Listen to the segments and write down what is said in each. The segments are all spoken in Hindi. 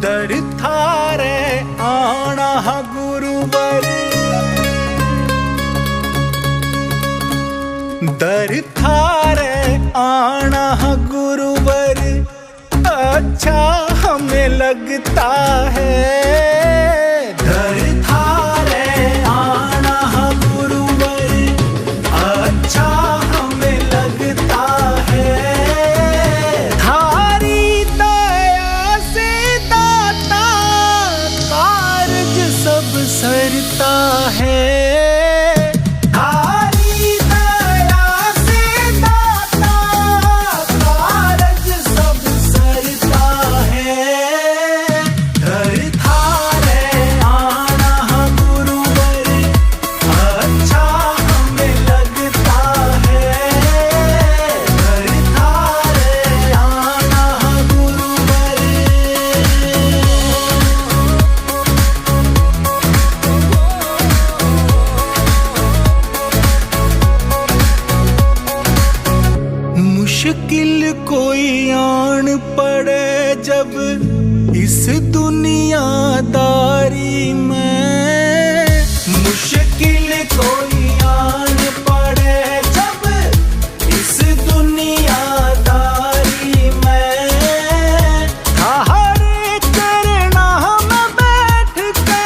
दर थारे आना गुरुवर, दर थारे आना गुरुवर अच्छा हमें लगता है। दर थारे आना गुरुवर अच्छा हमें लगता है। थारी दया से दाता कारज सब सरता है। मुश्किल कोई आन पड़े जब इस दुनियादारी में, मुश्किल कोई आन पड़े जब इस दुनियादारी में, हरे करना हम बैठ के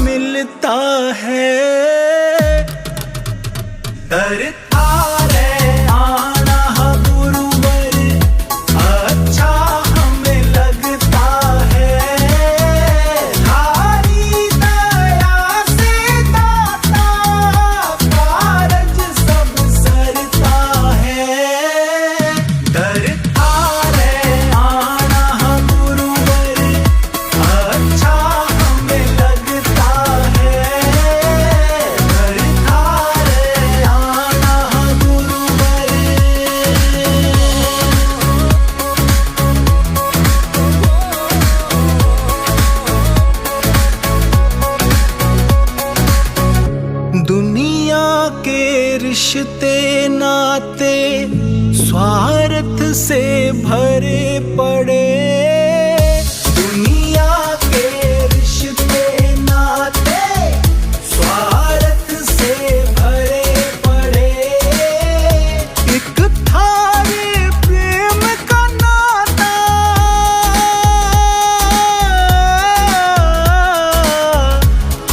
मिलता है। दर थारे आना गुरुवर अच्छा हमें लगता है। थारी दया से दाता कारज सब सरता है। दर थारे आना गुरुवर अच्छा हमें लगता है। दुनिया के रिश्ते नाते स्वार्थ से भरे पड़े, दुनिया के रिश्ते नाते स्वार्थ से भरे पड़े। एक थारे प्रेम का नाता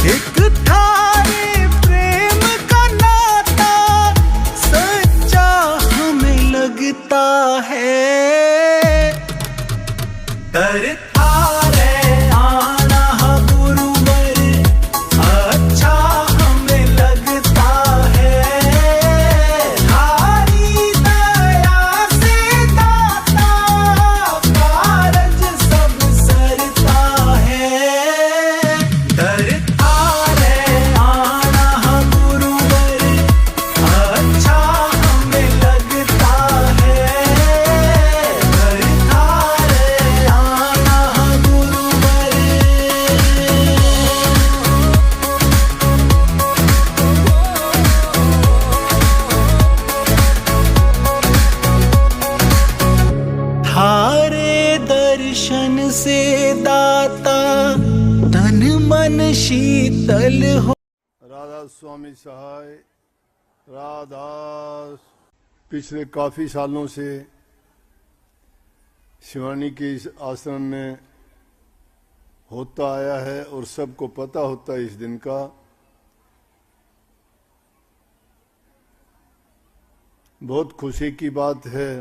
एक थारे प्रेम का नाता सच्चा हमें लगता है। दर थारे आना गुरुवर अच्छा हमें लगता है। थारी दया से दाता कारज सब सरता है। दर थारे आना गुरुवर अच्छा हमें लगता है। दर थारे आना गुरुवर थारे दर्शन से दाता तन मन शीतल हो। राधा स्वामी सहाय राधा पिछले काफ़ी सालों से शिवानी के इस आश्रम में होता आया है और सबको पता होता है इस दिन का। बहुत खुशी की बात है,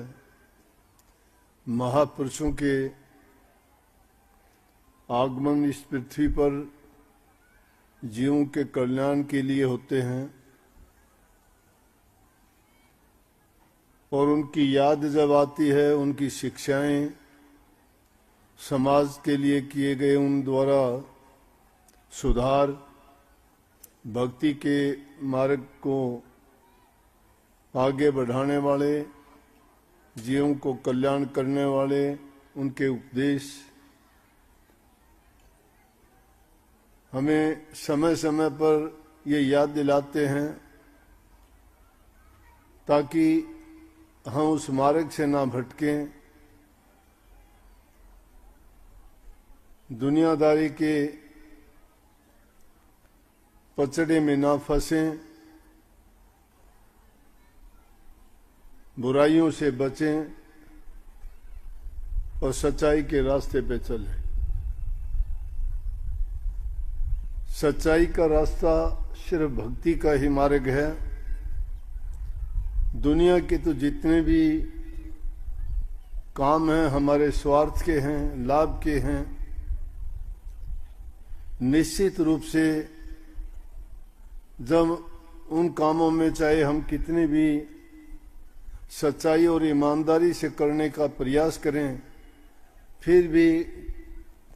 महापुरुषों के आगमन इस पृथ्वी पर जीवों के कल्याण के लिए होते हैं और उनकी याद जब आती है, उनकी शिक्षाएं समाज के लिए किए गए उन द्वारा सुधार, भक्ति के मार्ग को आगे बढ़ाने वाले, जीवों को कल्याण करने वाले उनके उपदेश हमें समय समय पर ये याद दिलाते हैं ताकि हम उस मार्ग से ना भटकें, दुनियादारी के पचड़े में ना फंसें, बुराइयों से बचें और सच्चाई के रास्ते पे चलें। सच्चाई का रास्ता सिर्फ भक्ति का ही मार्ग है। दुनिया के तो जितने भी काम हैं हमारे स्वार्थ के हैं, लाभ के हैं। निश्चित रूप से जब उन कामों में चाहे हम कितनी भी सच्चाई और ईमानदारी से करने का प्रयास करें, फिर भी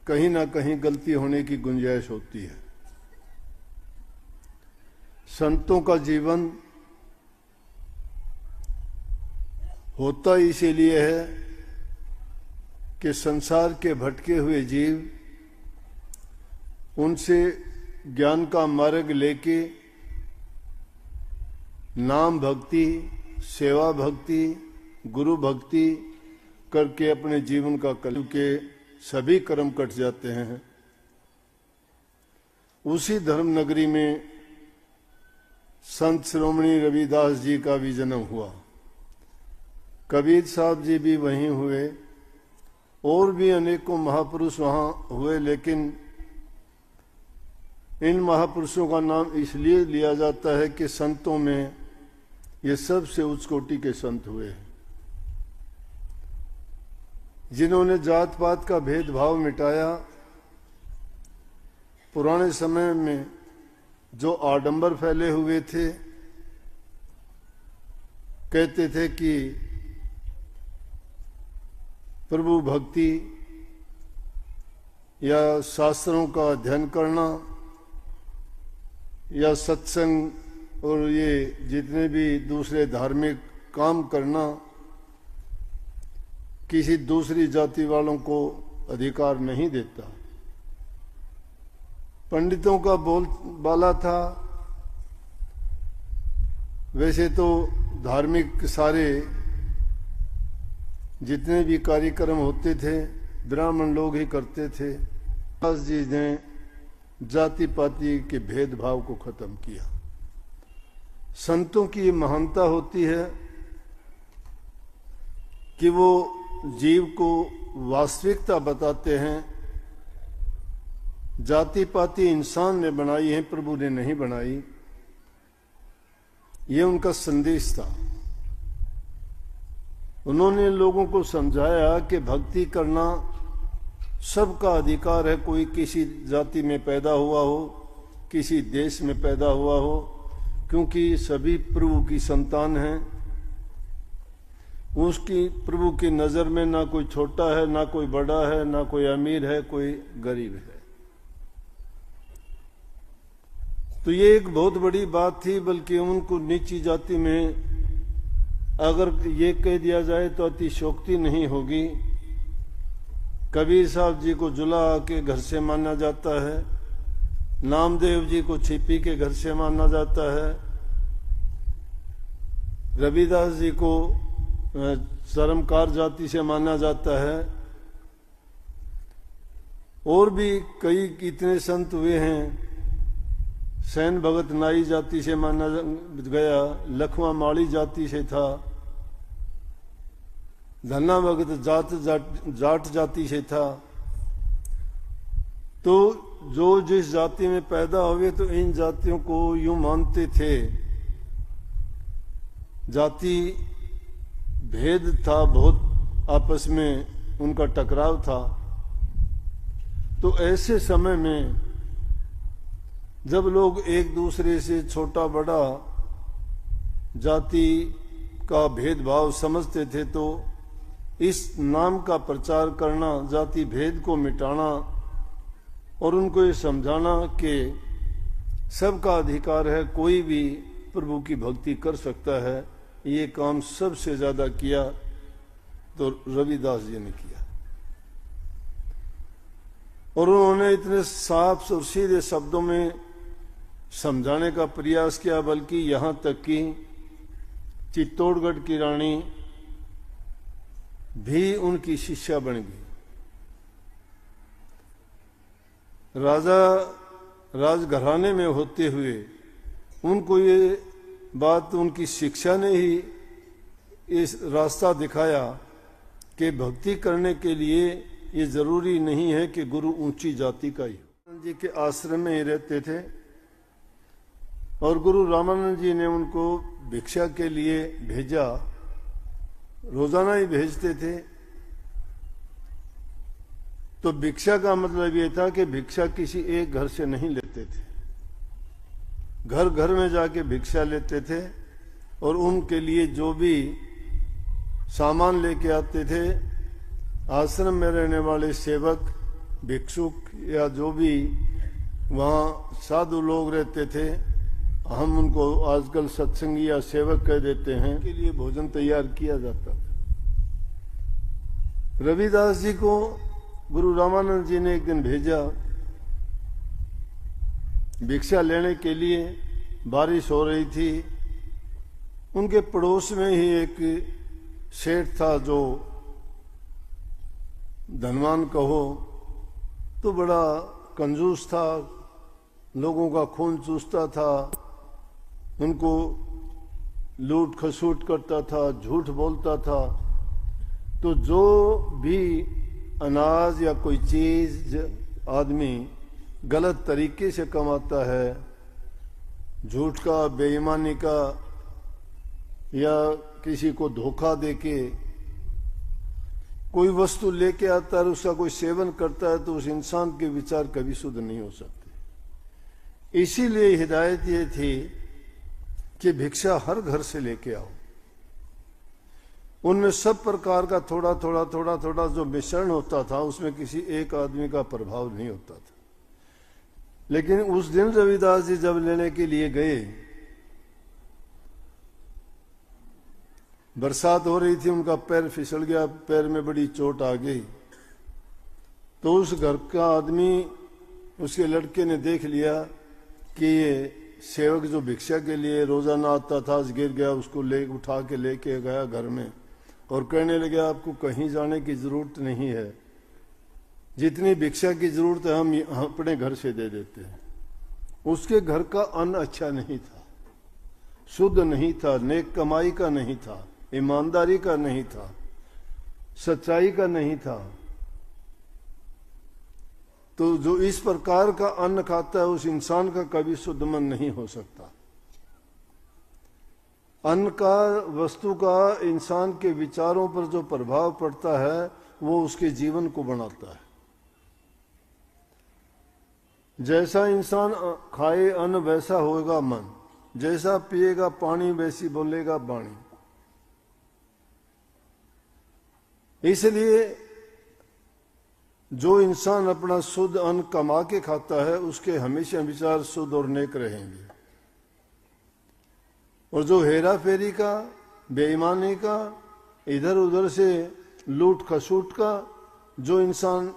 कहीं ना कहीं गलती होने की गुंजाइश होती है। संतों का जीवन होता इसीलिए है कि संसार के भटके हुए जीव उनसे ज्ञान का मार्ग लेके नाम भक्ति, सेवा भक्ति, गुरु भक्ति करके अपने जीवन का कल के सभी कर्म कट जाते हैं। उसी धर्म नगरी में संत श्रोमणी रविदास जी का भी जन्म हुआ। कबीर साहब जी भी वहीं हुए और भी अनेकों महापुरुष वहां हुए, लेकिन इन महापुरुषों का नाम इसलिए लिया जाता है कि संतों में ये सबसे उच्च कोटि के संत हुए हैं, जिन्होंने जात पात का भेदभाव मिटाया। पुराने समय में जो आडंबर फैले हुए थे, कहते थे कि प्रभु भक्ति या शास्त्रों का अध्ययन करना या सत्संग और ये जितने भी दूसरे धार्मिक काम करना किसी दूसरी जाति वालों को अधिकार नहीं देता। पंडितों का बोलबाला था। वैसे तो धार्मिक सारे जितने भी कार्यक्रम होते थे ब्राह्मण लोग ही करते थे। दास जी ने जाति पाति के भेदभाव को खत्म किया। संतों की महानता होती है कि वो जीव को वास्तविकता बताते हैं। जाति पाति इंसान ने बनाई है, प्रभु ने नहीं बनाई। ये उनका संदेश था। उन्होंने लोगों को समझाया कि भक्ति करना सबका अधिकार है। कोई किसी जाति में पैदा हुआ हो, किसी देश में पैदा हुआ हो, क्योंकि सभी प्रभु की संतान हैं। उसकी प्रभु की नजर में ना कोई छोटा है, ना कोई बड़ा है, ना कोई अमीर है, कोई गरीब है। तो ये एक बहुत बड़ी बात थी। बल्कि उनको नीची जाति में अगर ये कह दिया जाए तो अतिशोक्ति नहीं होगी। कबीर साहब जी को जुला के घर से माना जाता है, नामदेव जी को छिपी के घर से माना जाता है, रविदास जी को चरमकार जाति से माना जाता है, और भी कई कितने संत हुए हैं। सैन भगत नाई जाति से माना गया, लखवा माड़ी जाति से था, धन्ना भगत जाट जाति से था। तो जो जिस जाति में पैदा हुए तो इन जातियों को यूं मानते थे। जाति भेद था, बहुत आपस में उनका टकराव था। तो ऐसे समय में जब लोग एक दूसरे से छोटा बड़ा जाति का भेदभाव समझते थे, तो इस नाम का प्रचार करना, जाति भेद को मिटाना और उनको ये समझाना कि सबका अधिकार है, कोई भी प्रभु की भक्ति कर सकता है, ये काम सबसे ज्यादा किया तो रविदास जी ने किया। और उन्होंने इतने साफ और सीधे शब्दों में समझाने का प्रयास किया, बल्कि यहां तक कि चित्तौड़गढ़ की रानी भी उनकी शिष्या बन गई। राजा राजघराने में होते हुए उनको ये बात, उनकी शिक्षा ने ही इस रास्ता दिखाया कि भक्ति करने के लिए ये जरूरी नहीं है कि गुरु ऊंची जाति का ही हो। जी के आश्रम में ही रहते थे और गुरु रामानंद जी ने उनको भिक्षा के लिए भेजा, रोजाना ही भेजते थे। तो भिक्षा का मतलब ये था कि भिक्षा किसी एक घर से नहीं लेते थे, घर घर में जाके भिक्षा लेते थे और उनके लिए जो भी सामान लेके आते थे, आश्रम में रहने वाले सेवक, भिक्षुक या जो भी वहाँ साधु लोग रहते थे, हम उनको आजकल सत्संगी या सेवक कह देते हैं, के लिए भोजन तैयार किया जाता था। रविदास जी को गुरु रामानंद जी ने एक दिन भेजा भिक्षा लेने के लिए। बारिश हो रही थी। उनके पड़ोस में ही एक सेठ था जो धनवान कहो तो बड़ा कंजूस था, लोगों का खून चूसता था, उनको लूट खसूट करता था, झूठ बोलता था। तो जो भी अनाज या कोई चीज आदमी गलत तरीके से कमाता है, झूठ का, बेईमानी का, या किसी को धोखा देके कोई वस्तु लेके आता है, उसका कोई सेवन करता है, तो उस इंसान के विचार कभी शुद्ध नहीं हो सकते। इसीलिए हिदायत ये थी कि भिक्षा हर घर से लेके आओ। उनमें सब प्रकार का थोड़ा थोड़ा थोड़ा थोड़ा जो मिश्रण होता था, उसमें किसी एक आदमी का प्रभाव नहीं होता था। लेकिन उस दिन रविदास जी जब लेने के लिए गए, बरसात हो रही थी, उनका पैर फिसल गया, पैर में बड़ी चोट आ गई। तो उस घर का आदमी, उसके लड़के ने देख लिया कि ये सेवक जो भिक्षा के लिए रोजाना आता था, आज गिर गया, उसको ले उठा के लेके गया घर में और कहने लगे आपको कहीं जाने की जरूरत नहीं है, जितनी भिक्षा की जरूरत है हम अपने घर से दे देते हैं। उसके घर का अन्न अच्छा नहीं था, शुद्ध नहीं था, नेक कमाई का नहीं था, ईमानदारी का नहीं था, सच्चाई का नहीं था। तो जो इस प्रकार का अन्न खाता है, उस इंसान का कभी शुद्ध मन नहीं हो सकता। अन्न का, वस्तु का इंसान के विचारों पर जो प्रभाव पड़ता है, वो उसके जीवन को बनाता है। जैसा इंसान खाए अन्न वैसा होगा मन, जैसा पिएगा पानी वैसी बोलेगा वाणी। इसलिए जो इंसान अपना शुद्ध अन्न कमा के खाता है, उसके हमेशा विचार शुद्ध और नेक रहेंगे। और जो हेरा फेरी का, बेईमानी का, इधर उधर से लूट खसूट का जो इंसान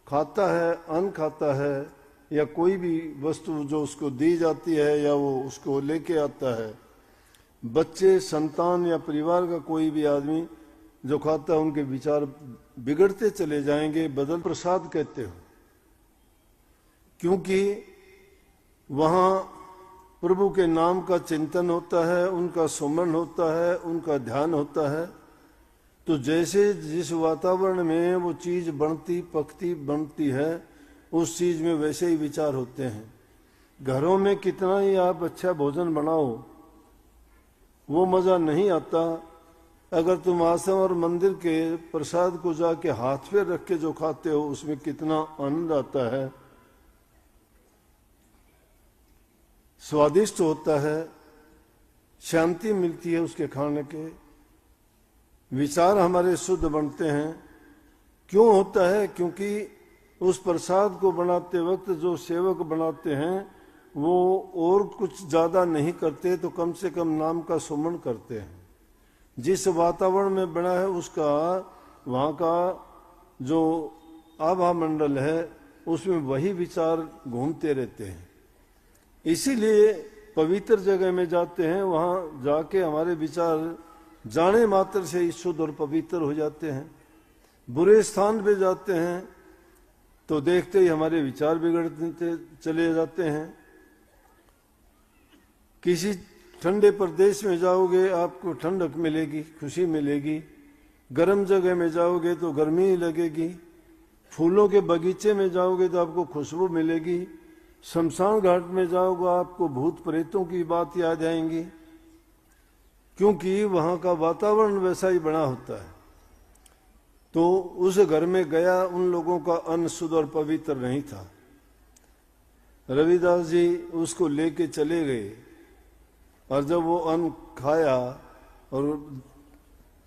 खाता है, अन्न खाता है, या कोई भी वस्तु जो उसको दी जाती है या वो उसको लेके आता है, बच्चे, संतान या परिवार का कोई भी आदमी जो खाता है, उनके विचार बिगड़ते चले जाएंगे। बदल प्रसाद कहते हो, क्योंकि वहाँ प्रभु के नाम का चिंतन होता है, उनका सुमरन होता है, उनका ध्यान होता है। तो जैसे जिस वातावरण में वो चीज बनती पकती बनती है, उस चीज में वैसे ही विचार होते हैं। घरों में कितना ही आप अच्छा भोजन बनाओ, वो मजा नहीं आता अगर तुम आश्रम और मंदिर के प्रसाद को जाके हाथ पे रख के जो खाते हो, उसमें कितना आनंद आता है, स्वादिष्ट होता है, शांति मिलती है उसके खाने के, विचार हमारे शुद्ध बनते हैं। क्यों होता है? क्योंकि उस प्रसाद को बनाते वक्त जो सेवक बनाते हैं वो और कुछ ज्यादा नहीं करते, तो कम से कम नाम का सुमन करते हैं। जिस वातावरण में बना है उसका, वहाँ का जो आभा मंडल है, उसमें वही विचार घूमते रहते हैं। इसीलिए पवित्र जगह में जाते हैं, वहां जाके हमारे विचार जाने मात्र से शुद्ध और पवित्र हो जाते हैं। बुरे स्थान पे जाते हैं तो देखते ही हमारे विचार बिगड़ते चले जाते हैं। किसी ठंडे प्रदेश में जाओगे आपको ठंडक मिलेगी, खुशी मिलेगी। गर्म जगह में जाओगे तो गर्मी ही लगेगी। फूलों के बगीचे में जाओगे तो आपको खुशबू मिलेगी। शमशान घाट में जाओगे आपको भूत प्रेतों की बात याद आएंगी, क्योंकि वहां का वातावरण वैसा ही बना होता है। तो उस घर में गया, उन लोगों का अन्न शुद्ध और पवित्र नहीं था। रविदास जी उसको लेके चले गए और जब वो अन्न खाया और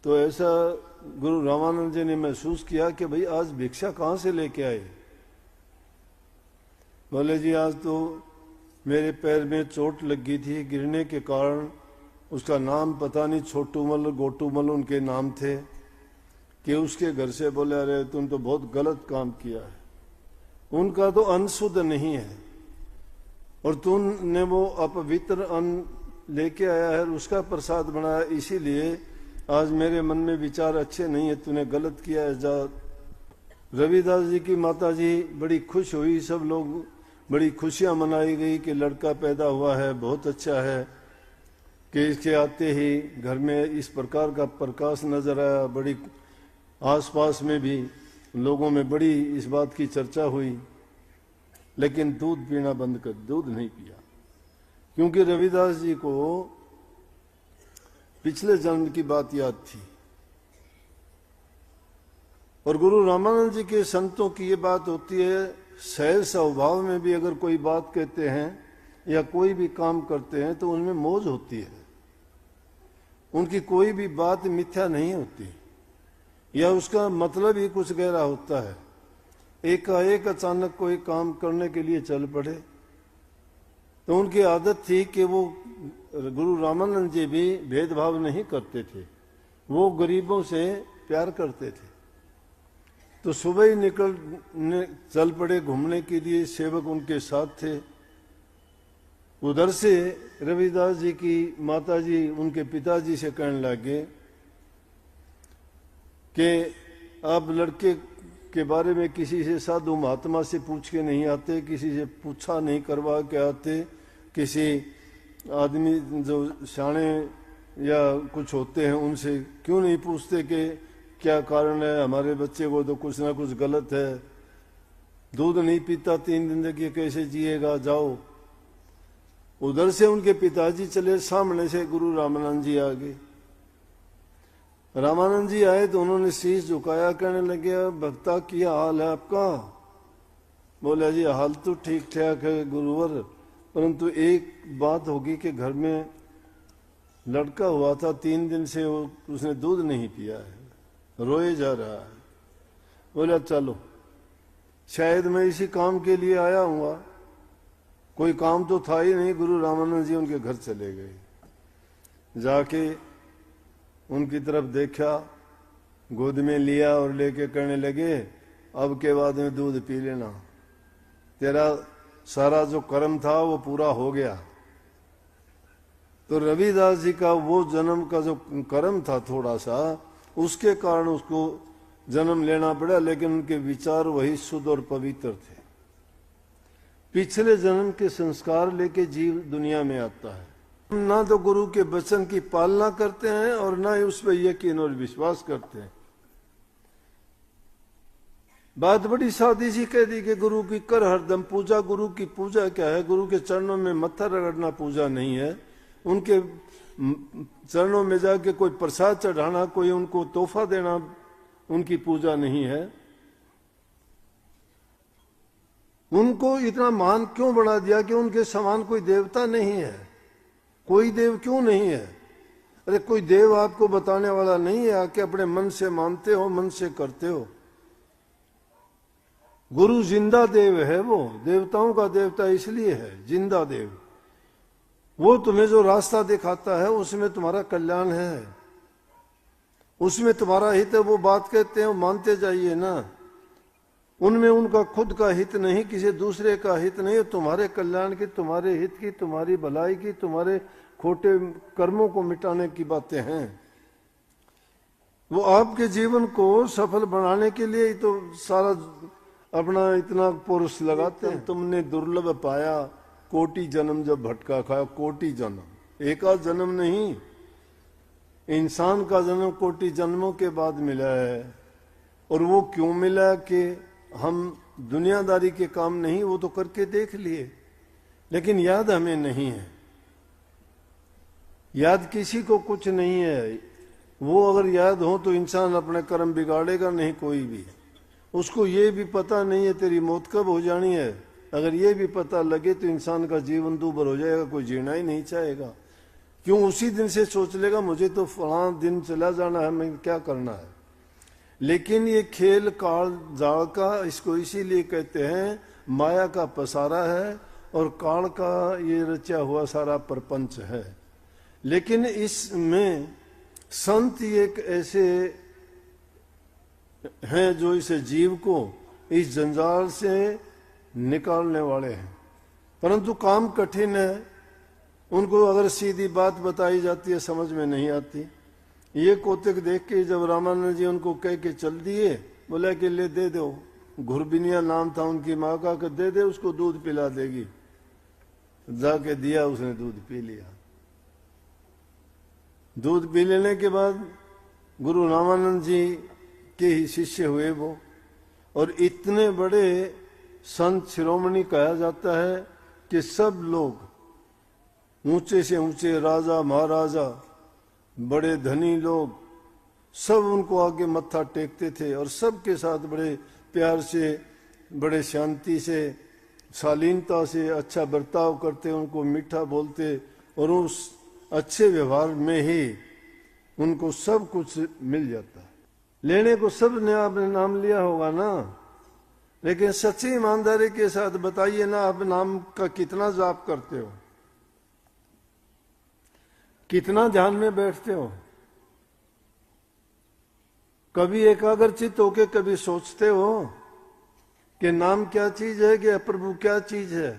तो ऐसा गुरु रामानंद जी ने महसूस किया कि भाई आज भिक्षा कहाँ से लेके आए। बोले जी आज तो मेरे पैर में चोट लगी थी, गिरने के कारण। उसका नाम पता नहीं, छोटूमल गोटूमल उनके नाम थे। कि उसके घर से बोले अरे तुम तो बहुत गलत काम किया है, उनका तो अन्न शुद्ध नहीं है और तुमने वो अपवित्र अन्न लेके आया है, उसका प्रसाद बनाया, इसीलिए आज मेरे मन में विचार अच्छे नहीं है, तूने गलत किया है, जा। रविदास जी की माता जी बड़ी खुश हुई, सब लोग बड़ी खुशियां मनाई गई कि लड़का पैदा हुआ है, बहुत अच्छा है। कि इसके आते ही घर में इस प्रकार का प्रकाश नजर आया। बड़ी आसपास में भी लोगों में बड़ी इस बात की चर्चा हुई। लेकिन दूध पीना बंद कर, दूध नहीं पिया, क्योंकि रविदास जी को पिछले जन्म की बात याद थी। और गुरु रामानंद जी के संतों की ये बात होती है, सहज स्वभाव में भी अगर कोई बात कहते हैं या कोई भी काम करते हैं तो उनमें मौज होती है। उनकी कोई भी बात मिथ्या नहीं होती या उसका मतलब ही कुछ गहरा होता है। एकाएक अचानक कोई काम करने के लिए चल पड़े तो उनकी आदत थी कि वो गुरु रामानंद जी भी भेदभाव नहीं करते थे, वो गरीबों से प्यार करते थे। तो सुबह ही चल पड़े घूमने के लिए, सेवक उनके साथ थे। उधर से रविदास जी की माता जी उनके पिताजी से कहने लगे कि आप लड़के के बारे में किसी से साधु महात्मा से पूछ के नहीं आते, किसी से पूछा नहीं करवा के आते, किसी आदमी जो शाणे या कुछ होते हैं उनसे क्यों नहीं पूछते कि क्या कारण है, हमारे बच्चे को तो कुछ ना कुछ गलत है, दूध नहीं पीता 3 दिन तक, ये कैसे जिएगा, जाओ। उधर से उनके पिताजी चले, सामने से गुरु रामानंद जी आ गए। रामानंद जी आए तो उन्होंने शीश झुकाया, कहने लगे भक्ता क्या हाल है आपका। बोला जी हाल तो ठीक ठाक है गुरुवर, परंतु एक बात होगी कि घर में लड़का हुआ था, 3 दिन से उसने दूध नहीं पिया है, रोए जा रहा है। बोला चलो, शायद मैं इसी काम के लिए आया हूँ, कोई काम तो था ही नहीं। गुरु रामानंद जी उनके घर चले गए, जाके उनकी तरफ देखा, गोद में लिया और लेके कहने लगे अब के बाद में दूध पी लेना, तेरा सारा जो कर्म था वो पूरा हो गया। तो रविदास जी का वो जन्म का जो कर्म था थोड़ा सा, उसके कारण उसको जन्म लेना पड़ा, लेकिन उनके विचार वही शुद्ध और पवित्र थे। पिछले जन्म के संस्कार लेके जीव दुनिया में आता है। ना तो गुरु के वचन की पालना करते हैं और ना ही उस पर यकीन और विश्वास करते हैं। बात बड़ी सादी सी कह दी कि गुरु की कर हरदम पूजा। गुरु की पूजा क्या है? गुरु के चरणों में मत्था रगड़ना पूजा नहीं है। उनके चरणों में जाके कोई प्रसाद चढ़ाना, कोई उनको तोहफा देना उनकी पूजा नहीं है। उनको इतना महान क्यों बना दिया कि उनके समान कोई देवता नहीं है? कोई देव क्यों नहीं है? अरे कोई देव आपको बताने वाला नहीं है, आके अपने मन से मानते हो, मन से करते हो। गुरु जिंदा देव है, वो देवताओं का देवता इसलिए है जिंदा देव। वो तुम्हें जो रास्ता दिखाता है उसमें तुम्हारा कल्याण है, उसमें तुम्हारा हित है। वो बात कहते हैं वो मानते जाइए ना। उनमें उनका खुद का हित नहीं, किसी दूसरे का हित नहीं, तुम्हारे कल्याण की, तुम्हारे हित की, तुम्हारी भलाई की, तुम्हारे खोटे कर्मों को मिटाने की बातें हैं। वो आपके जीवन को सफल बनाने के लिए ही तो सारा अपना इतना पुरुष लगाते हैं। तुमने दुर्लभ पाया कोटि जन्म जब भटका खाया। कोटि जन्म, एक आध जन्म नहीं, इंसान का जन्म कोटि जन्मों के बाद मिला है। और वो क्यों मिला कि हम दुनियादारी के काम नहीं, वो तो करके देख लिए, लेकिन याद हमें नहीं है। याद किसी को कुछ नहीं है। वो अगर याद हो तो इंसान अपने कर्म बिगाड़ेगा नहीं कोई भी। उसको ये भी पता नहीं है तेरी मौत कब हो जानी है। अगर ये भी पता लगे तो इंसान का जीवन दूभर हो जाएगा, कोई जीना ही नहीं चाहेगा। क्यों? उसी दिन से सोच लेगा मुझे तो फलां दिन चला जाना है, मैं क्या करना है। लेकिन ये खेल काल जाल का, इसको इसीलिए कहते हैं माया का पसारा है और काल का ये रचा हुआ सारा प्रपंच है। लेकिन इसमें संत एक ऐसे हैं जो इस जीव को इस जंजाल से निकालने वाले हैं, परंतु काम कठिन है। उनको अगर सीधी बात बताई जाती है समझ में नहीं आती। ये कोतक देख के जब रामानंद जी उनको कह के चल दिए, बोला कि ले दे दो, घुरबिनिया नाम था उनकी माँ का, कि दे दे उसको दूध पिला देगी। जाके दिया, उसने दूध पी लिया। दूध पी लेने के बाद गुरु रामानंद जी के ही शिष्य हुए वो, और इतने बड़े संत शिरोमणि कहा जाता है कि सब लोग ऊंचे से ऊंचे राजा महाराजा, बड़े धनी लोग, सब उनको आगे मत्था टेकते थे और सबके साथ बड़े प्यार से, बड़े शांति से, शालीनता से अच्छा बर्ताव करते, उनको मीठा बोलते, और उस अच्छे व्यवहार में ही उनको सब कुछ मिल जाता है। लेने को सब ने आपने नाम लिया होगा ना, लेकिन सच्ची ईमानदारी के साथ बताइए ना, आप नाम का कितना जाप करते हो, कितना ध्यान में बैठते हो? कभी एकाग्रचित होके कभी सोचते हो कि नाम क्या चीज है, कि प्रभु क्या चीज है?